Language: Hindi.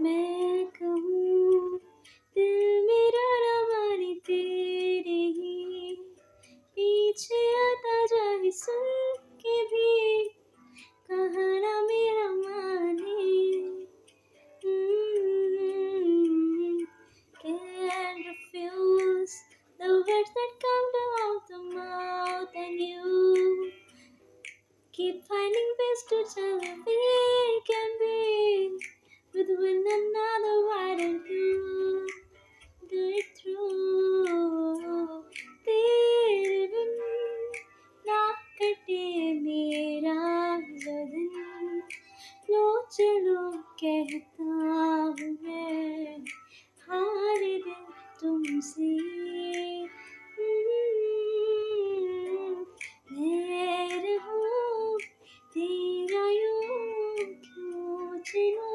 मैं कहूँ दिल मेरा न माने तेरे ही पीछे आता जाए सुन के भी कहा ना मेरा माने can't refuse the words that come out the mouth and you keep finding ways to tell me we can be with one another. Why don't you do it through? तेरे बिन ना कटे मेरा जो दिन लो चलो कहता हूँ मैं हार दिल तुमसे मैं रहूं तेरा यूं क्यों चलो